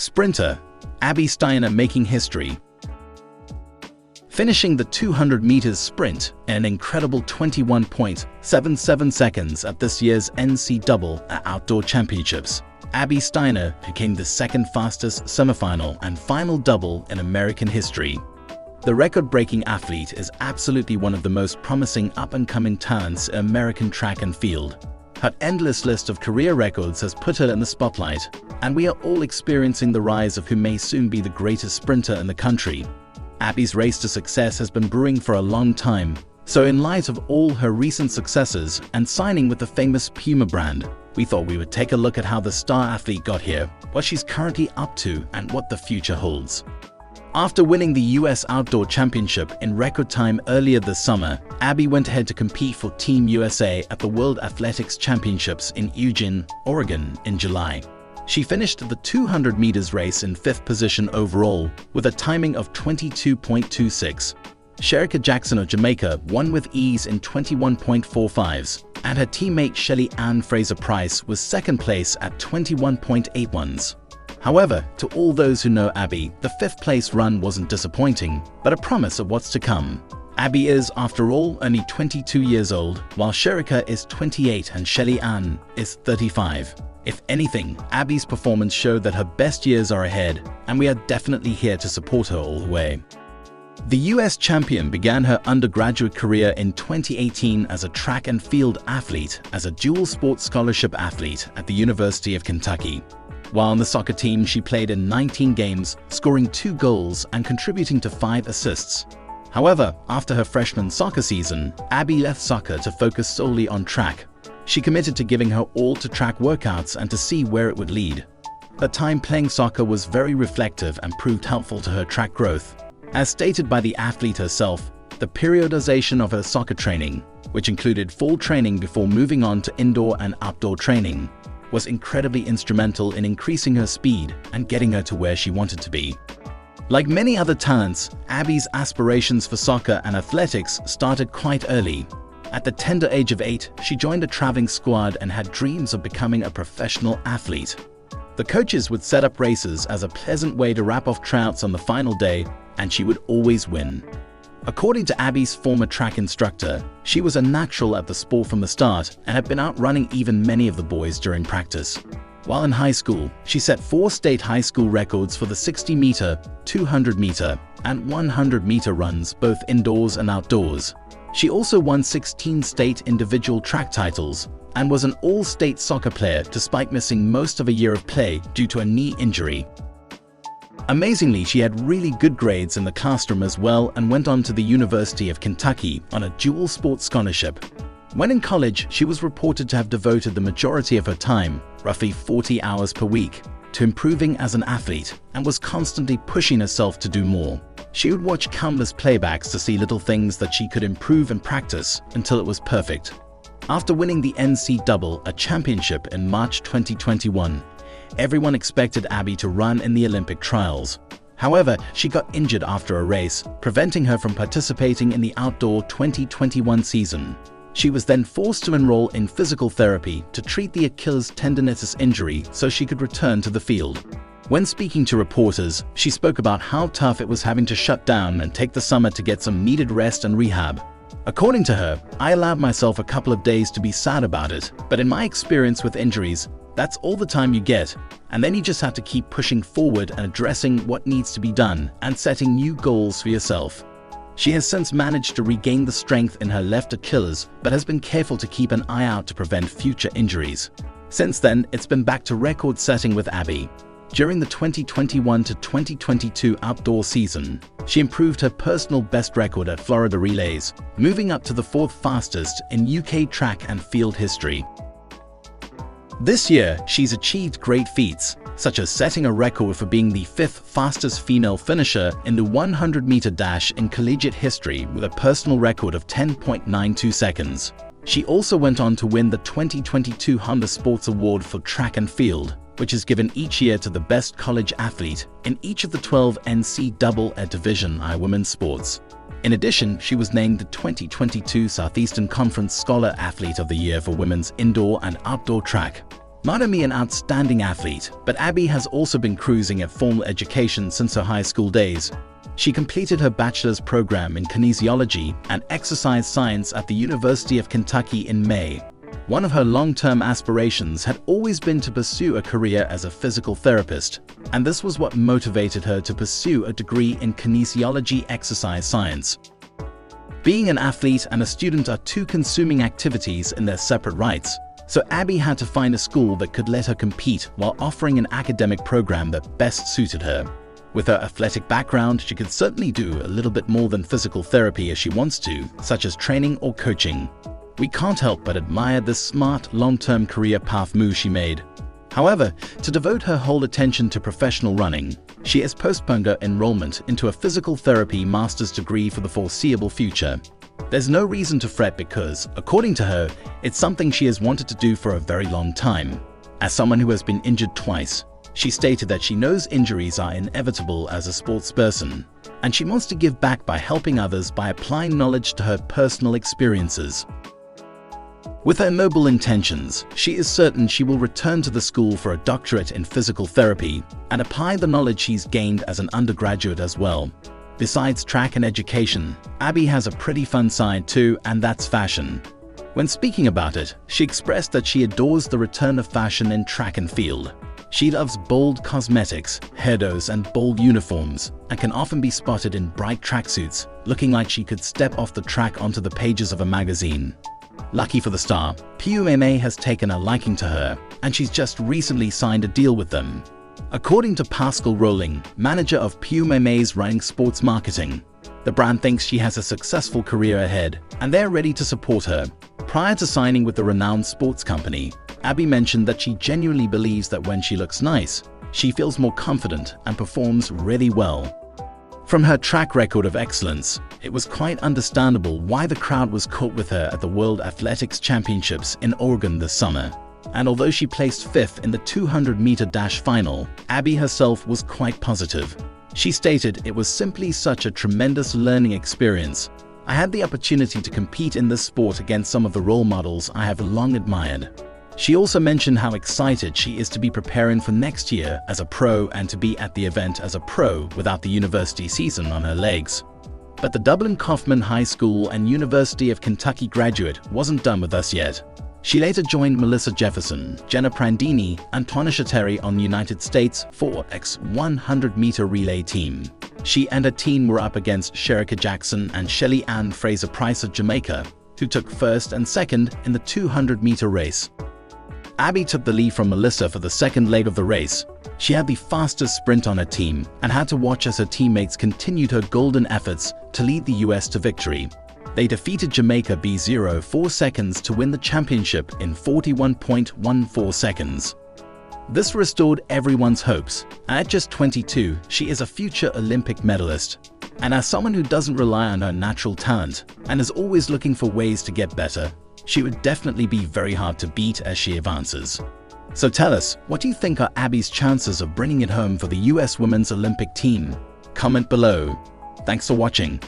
Sprinter, Abby Steiner making history. Finishing the 200 meters sprint in an incredible 21.77 seconds at this year's ncaa Outdoor Championships, Abby Steiner became the second fastest semifinal and final double in American history. The record-breaking athlete is absolutely one of the most promising up-and-coming talents in American track and field. Her endless list of career records has put her in the spotlight, and we are all experiencing the rise of who may soon be the greatest sprinter in the country. Abby's race to success has been brewing for a long time, so in light of all her recent successes and signing with the famous Puma brand, we thought we would take a look at how the star athlete got here, what she's currently up to, and what the future holds. After winning the US Outdoor Championship in record time earlier this summer, Abby went ahead to compete for Team USA at the World Athletics Championships in Eugene, Oregon in July. She finished the 200 meters race in 5th position overall with a timing of 22.26. Shericka Jackson of Jamaica won with ease in 21.45s, and her teammate Shelly Ann Fraser-Price was second place at 21.81s. However, to all those who know Abby, the 5th place run wasn't disappointing, but a promise of what's to come. Abby is, after all, only 22 years old, while Shericka is 28 and Shelly Ann is 35. If anything, Abby's performance showed that her best years are ahead, and we are definitely here to support her all the way. The US champion began her undergraduate career in 2018 as a track and field athlete as a dual sports scholarship athlete at the University of Kentucky. While on the soccer team, she played in 19 games, scoring 2 goals and contributing to 5 assists. However, after her freshman soccer season, Abby left soccer to focus solely on track. She committed to giving her all to track workouts and to see where it would lead. Her time playing soccer was very reflective and proved helpful to her track growth. As stated by the athlete herself, the periodization of her soccer training, which included fall training before moving on to indoor and outdoor training, was incredibly instrumental in increasing her speed and getting her to where she wanted to be. Like many other talents, Abby's aspirations for soccer and athletics started quite early. At the tender age of 8, she joined a traveling squad and had dreams of becoming a professional athlete. The coaches would set up races as a pleasant way to wrap off tryouts on the final day, and she would always win. According to Abby's former track instructor, she was a natural at the sport from the start and had been outrunning even many of the boys during practice. While in high school, she set 4 state high school records for the 60-meter, 200-meter, and 100-meter runs, both indoors and outdoors. She also won 16 state individual track titles and was an all-state soccer player despite missing most of a year of play due to a knee injury. Amazingly, she had really good grades in the classroom as well and went on to the University of Kentucky on a dual sports scholarship. When in college, she was reported to have devoted the majority of her time, roughly 40 hours per week, to improving as an athlete and was constantly pushing herself to do more. She would watch countless playbacks to see little things that she could improve and practice until it was perfect. After winning the ncaa championship in March 2021, everyone expected Abby to run in the Olympic trials. However, she got injured after a race, preventing her from participating in the outdoor 2021 season. She was then forced to enroll in physical therapy to treat the Achilles tendonitis injury so she could return to the field. When speaking to reporters, she spoke about how tough it was having to shut down and take the summer to get some needed rest and rehab. According to her, "I allowed myself a couple of days to be sad about it, but in my experience with injuries, that's all the time you get, and then you just have to keep pushing forward and addressing what needs to be done and setting new goals for yourself." She has since managed to regain the strength in her left Achilles, but has been careful to keep an eye out to prevent future injuries. Since then, it's been back to record setting with Abby. During the 2021 to 2022 outdoor season, she improved her personal best record at Florida Relays, moving up to the 4th fastest in UK track and field history. This year, she's achieved great feats, such as setting a record for being the 5th fastest female finisher in the 100-meter dash in collegiate history with a personal record of 10.92 seconds. She also went on to win the 2022 Honda Sports Award for track and field, which is given each year to the best college athlete in each of the 12 ncaa Division I women's sports. In addition, she was named the 2022 Southeastern Conference Scholar Athlete of the Year for women's indoor and outdoor track. Not only an outstanding athlete, but Abby has also been cruising at formal education since her high school days. She completed her bachelor's program in kinesiology and exercise science at the University of Kentucky in May. One of her long-term aspirations had always been to pursue a career as a physical therapist, and this was what motivated her to pursue a degree in kinesiology exercise science. Being an athlete and a student are two consuming activities in their separate rights, so Abby had to find a school that could let her compete while offering an academic program that best suited her. With her athletic background, she could certainly do a little bit more than physical therapy if she wants to, such as training or coaching. We can't help but admire this smart, long-term career path move she made. However, to devote her whole attention to professional running, she has postponed her enrollment into a physical therapy master's degree for the foreseeable future. There's no reason to fret because, according to her, it's something she has wanted to do for a very long time. As someone who has been injured twice, she stated that she knows injuries are inevitable as a sports person, and she wants to give back by helping others by applying knowledge to her personal experiences. With her noble intentions, she is certain she will return to the school for a doctorate in physical therapy and apply the knowledge she's gained as an undergraduate as well. Besides track and education, Abby has a pretty fun side too, and that's fashion. When speaking about it, she expressed that she adores the return of fashion in track and field. She loves bold cosmetics, hairdos, and bold uniforms, and can often be spotted in bright tracksuits, looking like she could step off the track onto the pages of a magazine. Lucky for the star, Puma has taken a liking to her, and she's just recently signed a deal with them. According to Pascal Rowling, manager of Puma's running sports marketing, the brand thinks she has a successful career ahead, and they're ready to support her. Prior to signing with the renowned sports company, Abby mentioned that she genuinely believes that when she looks nice, she feels more confident and performs really well. From her track record of excellence, it was quite understandable why the crowd was caught with her at the World Athletics Championships in Oregon this summer. And although she placed 5th in the 200-meter dash final, Abby herself was quite positive. She stated, "It was simply such a tremendous learning experience. I had the opportunity to compete in this sport against some of the role models I have long admired." She also mentioned how excited she is to be preparing for next year as a pro and to be at the event as a pro without the university season on her legs. But the Dublin Kaufman High School and University of Kentucky graduate wasn't done with us yet. She later joined Melissa Jefferson, Jenna Prandini, and Tanisha Terry on the United States 4x 100-meter relay team. She and her team were up against Sherika Jackson and Shelly Ann Fraser-Price of Jamaica, who took 1st and 2nd in the 200-meter race. Abby took the lead from Melissa for the second leg of the race. She had the fastest sprint on her team and had to watch as her teammates continued her golden efforts to lead the US to victory. They defeated Jamaica B0 4 seconds to win the championship in 41.14 seconds. This restored everyone's hopes. At just 22, she is a future Olympic medalist. And as someone who doesn't rely on her natural talent and is always looking for ways to get better, she would definitely be very hard to beat as she advances. So tell us, what do you think are Abby's chances of bringing it home for the US Women's Olympic team? Comment below. Thanks for watching.